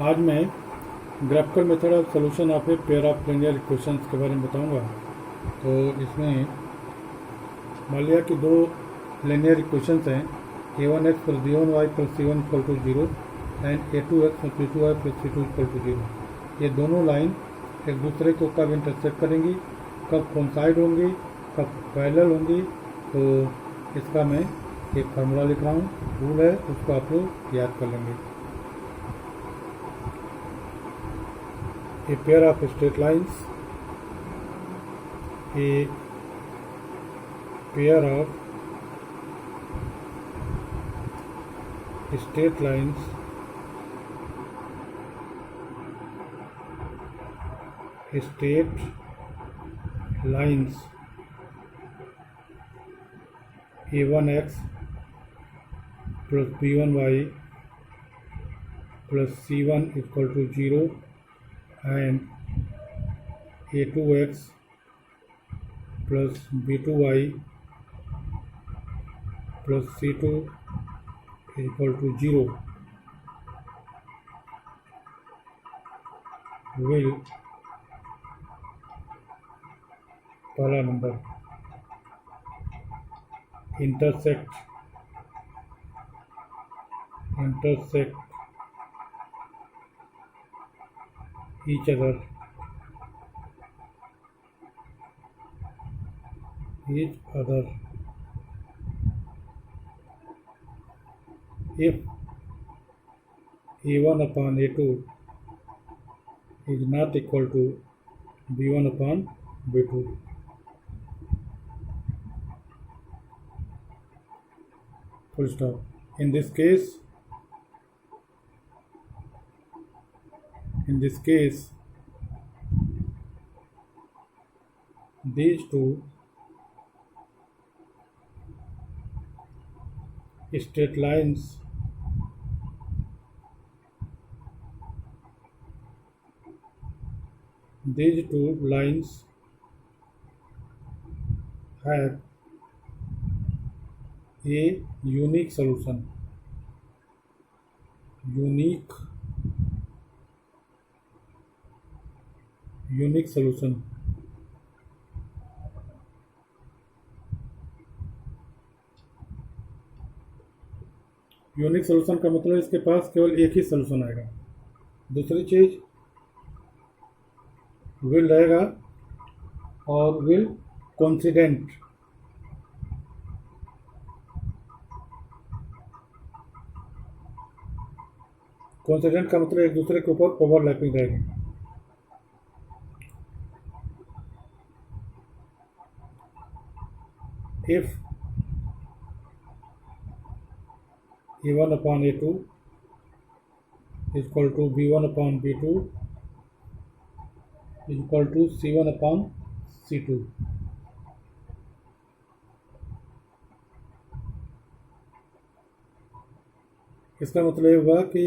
आज मैं graphical method of solution of a pair of linear equations के बारे में बताऊंगा। तो इसमें मान लिया कि दो लीनियर इक्वेशंस हैं, a1x plus b1y plus c1 equal to 0 and a2x plus b2y plus c2 equal to 0। ये दोनों लाइन एक दूसरे को कब इंटरसेक्ट करेंगी, कब कोइंसाइड होंगी, कब पैरेलल होंगी। तो इसका मैं एक फार्मूला लिख रहा हूँ, रूल है, उसको आप लोग याद कर लेंगे। A pair of straight lines, a pair of straight lines a1x plus b1y plus c1 equal to 0 and a2x plus b2y plus c2 equal to 0 will, पहला number, intersect each other if a1 upon a2 is not equal to b1 upon b2। Full stop. In this case these two straight lines have a unique solution। Unique solution. Unique solution का मतलब इसके पास केवल एक ही solution आएगा। दूसरी चीज, will रहेगा और विल कोइंसिडेंट। कोइंसिडेंट का मतलब एक दूसरे के ऊपर ओवरलैपिंग रहेगी। if a1 upon a2 is equal to b1 upon b2 is equal to c1 upon c2। इसका मतलब ये हुआ कि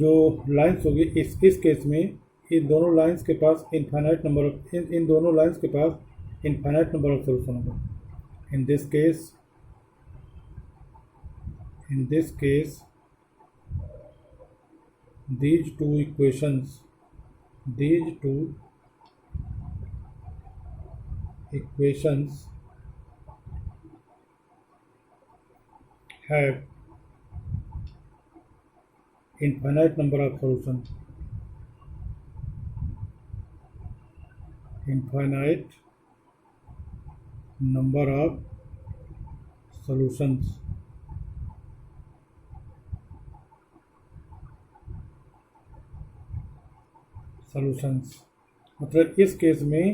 जो लाइंस होगी इस केस में इन दोनों लाइंस के पास इनफाइनाइट नंबर ऑफ इन दोनों लाइंस के पास infinite number of solution होगा। In this case these two equations have infinite number of solutions। infinite number of solutions। मतलब इस केस में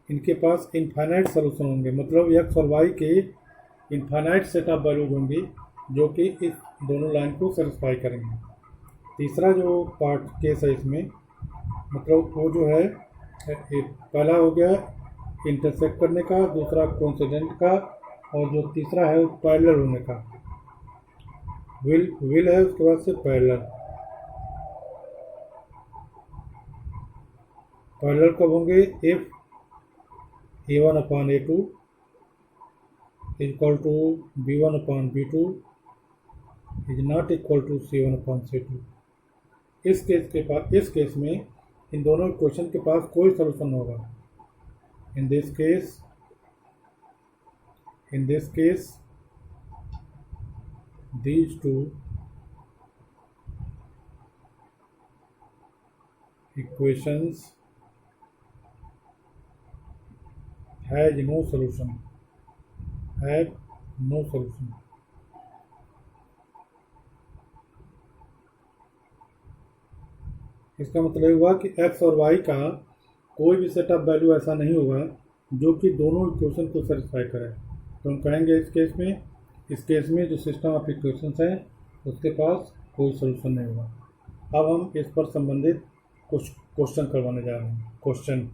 इनके पास इनफाइनाइट सोल्यूशन होंगे, मतलब एक्स और वाई के इनफाइनाइट सेट ऑफ वैल्यूज होंगी जो कि इस दोनों लाइन को सेटिस्फाई करेंगे। तीसरा जो पार्ट केस है इसमें, मतलब वो जो है, पहला हो गया इंटरसेक्ट करने का, दूसरा कोइंसिडेंट का, और जो तीसरा है पैरेलल होने का। विल है, उसके बाद से पैरेलल कब होंगे? If a1 upon a2 is equal to b1 upon b2 is not equal to c1 upon c2। इस केस में इन दोनों इक्वेशन के पास कोई सोल्यूशन होगा। In this case these two equations have no solution. इसका मतलब हुआ कि x और y का कोई भी सेट ऑफ वैल्यू ऐसा नहीं होगा जो कि दोनों इक्वेशन को सेटिस्फाई करे। तो हम कहेंगे इस केस में जो सिस्टम ऑफ इक्वेशंस है उसके पास कोई सोल्यूशन नहीं होगा। अब हम इस पर संबंधित कुछ क्वेश्चन करवाने जा रहे हैं। Question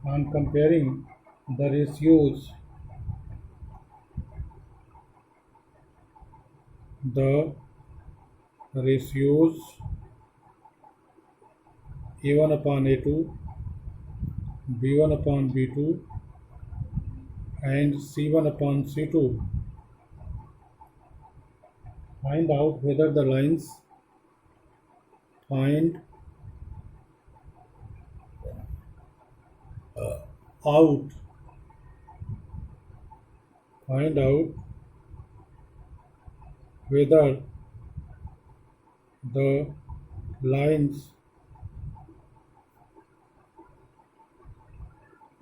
on comparing the ratios A1 upon A2, B1 upon B2 and C1 upon C2. Find out whether the lines find out whether the lines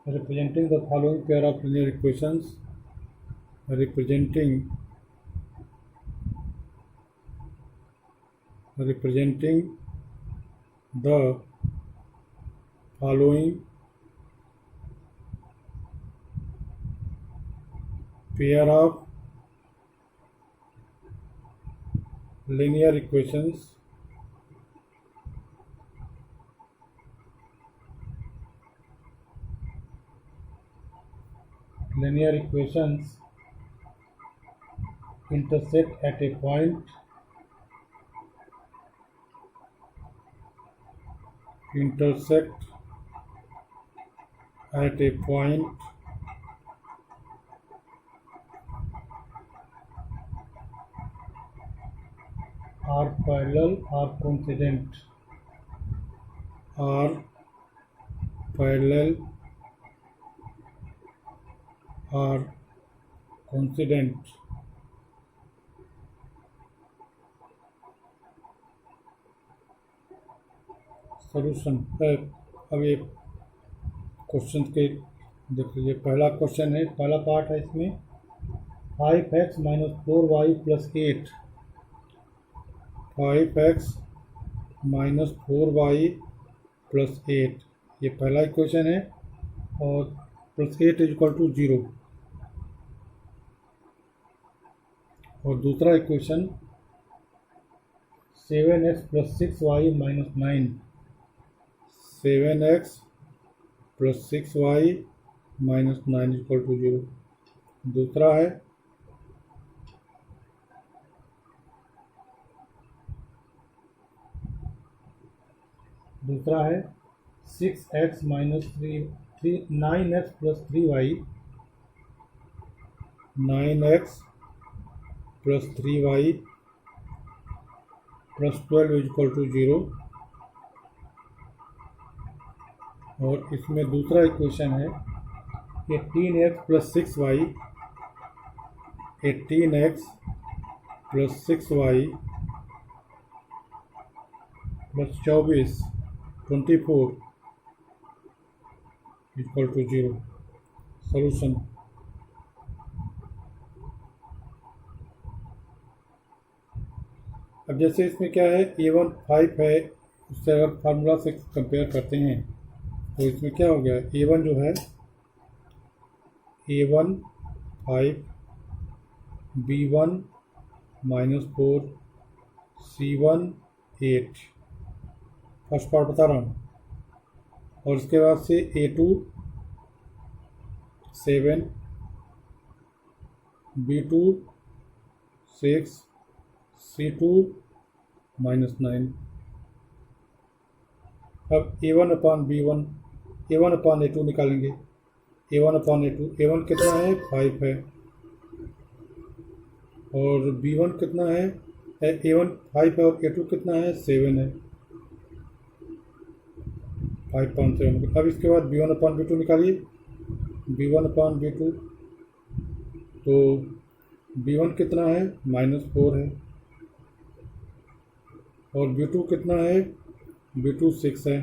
representing the following pair of linear equations representing the following pair of linear equations intersect at a point are parallel or coincident solution है। अब ये question के देख लीजिए। पहला question है, पहला part है इसमें 5x minus 4y plus 8 5x minus 4y plus 8 ये पहला इक्वेशन है और प्लस 8 इज इक्वल टू 0। और दूसरा equation 7x plus 6y minus 9 7x plus 6y minus 9 equal to 0। दूसरा है 6x minus 9x plus 3y 9x plus 3y plus 12 is equal to 0। और इसमें दूसरा इक्वेशन है 18x plus 6y 18x plus 6y plus 24 24 equal to 0। Solution अब जैसे इसमें क्या है A1 5 है, उससे अगर फार्मूला से कंपेयर करते हैं तो इसमें क्या हो गया A1 जो है A1 5 B1 -4 C1 8 first part बता रहा हूँ। और इसके बाद से A2 7, B2 6, C2 -9। अब A1/B1, A1/A2 निकालेंगे। A1/A2, A1 कितना है 5 है, और B1 कितना है, A1 5 है और A2 कितना है 7 है, 5/7। अब इसके बाद B1/B2 निकालिए। B1/B2, तो B1 कितना है -4 है, और B2 कितना है, B2 6 है।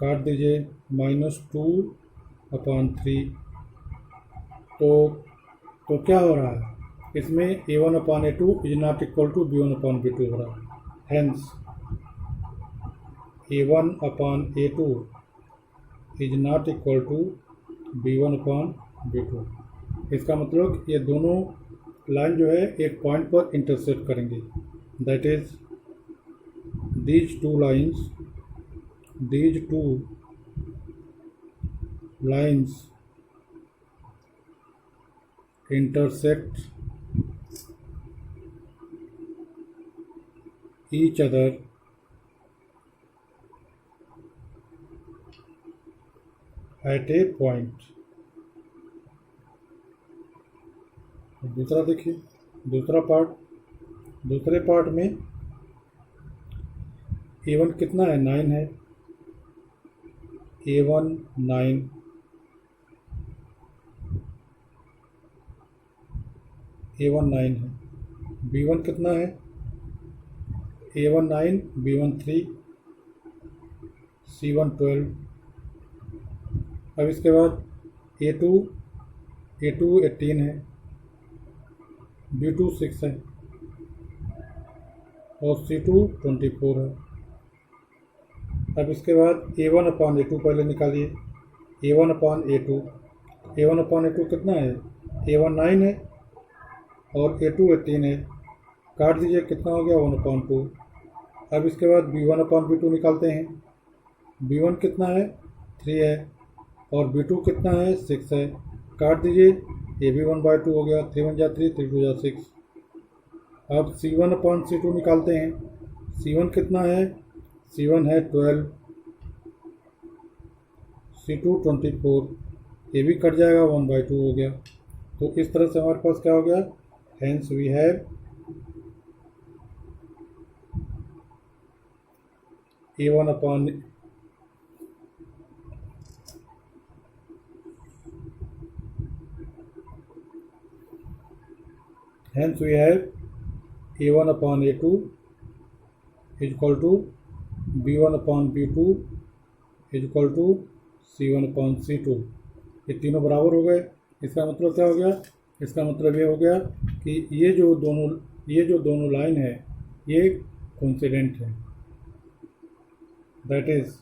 काट दीजिए, -2/3। तो क्या हो रहा है इसमें, A1/A2 is not equal to B1/B2 हो रहा है। Hence A1/A2 is not equal to B1/B2। इसका मतलब ये दोनों लाइन जो है एक पॉइंट पर इंटरसेक्ट करेंगे, that is these two lines intersect each other at a point। दूसरा देखिए, दूसरे पार्ट में A1 कितना है 9 है, A1 9, A1 9 है। B1 कितना है, A1 9, B1 3, C1 12। अब इसके बाद A2 18 है, B2 6 है, और C2 24 है। अब इसके बाद A1/A2 पहले निकालिए। A1/A2 कितना है, A1 9 है और A2 18 है। काट दीजिए, कितना हो गया 1/2। अब इसके बाद B1/B2 निकालते हैं। B1 कितना है 3 है, और B2 कितना है 6 है। काट दीजिए, ये भी 1/2 हो गया। 3 1 3, 3 2 6। अब C1/C2 निकालते हैं। C1 कितना है, C1 है 12, C2 24, ये भी कट जाएगा 1/2 हो गया। तो इस तरह से हमारे पास क्या हो गया, hence we have A1/A2 is equal to B1/B2 is equal to C1/C2। ये तीनों बराबर हो गए। इसका मतलब क्या हो गया, इसका मतलब ये हो गया कि ये जो दोनों लाइन है ये कोइंसिडेंट है, that is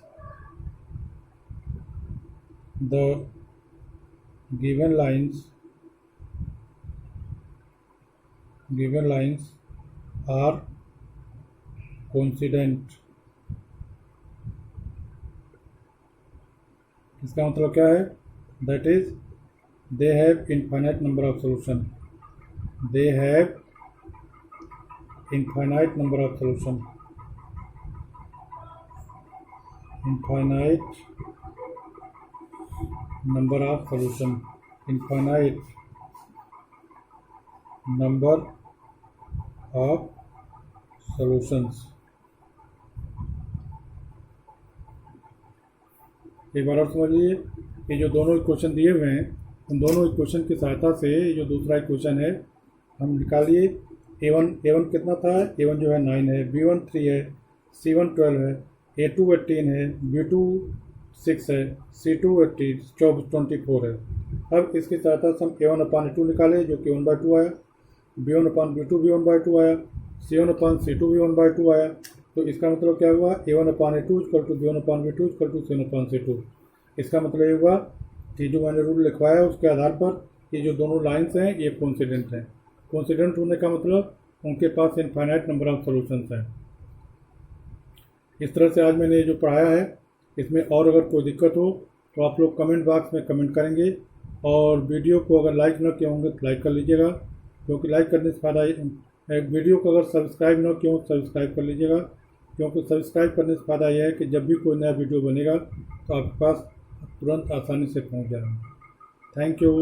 the given lines are coincident. इसका मतलब क्या है, that is they have infinite number of solution, they have infinite number of solution, infinite number of solution, infinite number of solutions। एक बार और समझिए, ये जो दोनों इक्वेशन दिए हुए हैं, उन दोनों इक्वेशन की सहायता से जो दूसरा इक्वेशन है हम निकालिए। A1 कितना था, A1 जो है 9 है, B1 3 है, C1 12 है, A2 18 है, B2 6 है, C2 24 है। अब इसकी सहायता से हम A1/A2 निकाले, जो कि 1/2 आया, B1/B2 भी 1/2 आया, C1/C2 भी 1/2 आया। तो इसका मतलब क्या हुआ, A1/A2 = B1/B2 = C1/C2। इसका मतलब ये हुआ कि जो मैंने रूल लिखवाया उसके आधार पर ये जो दोनों लाइंस हैं ये कोइंसिडेंट हैं। कोइंसिडेंट होने का मतलब उनके पास इनफाइनाइट नंबर ऑफ सॉल्यूशंस हैं। इस तरह से आज मैंने जो पढ़ाया है इसमें और अगर कोई दिक्कत हो तो आप लोग कमेंट बॉक्स में कमेंट करेंगे, और वीडियो को अगर लाइक न किए होंगे तो लाइक कर लीजिएगा, क्योंकि लाइक करने से फ़ायदा, वीडियो को अगर सब्सक्राइब न किए हो सब्सक्राइब कर लीजिएगा, क्योंकि सब्सक्राइब करने से फ़ायदा यह है कि जब भी कोई नया वीडियो बनेगा तो आपके पास तुरंत आसानी से पहुंच जाएगा। Thank you.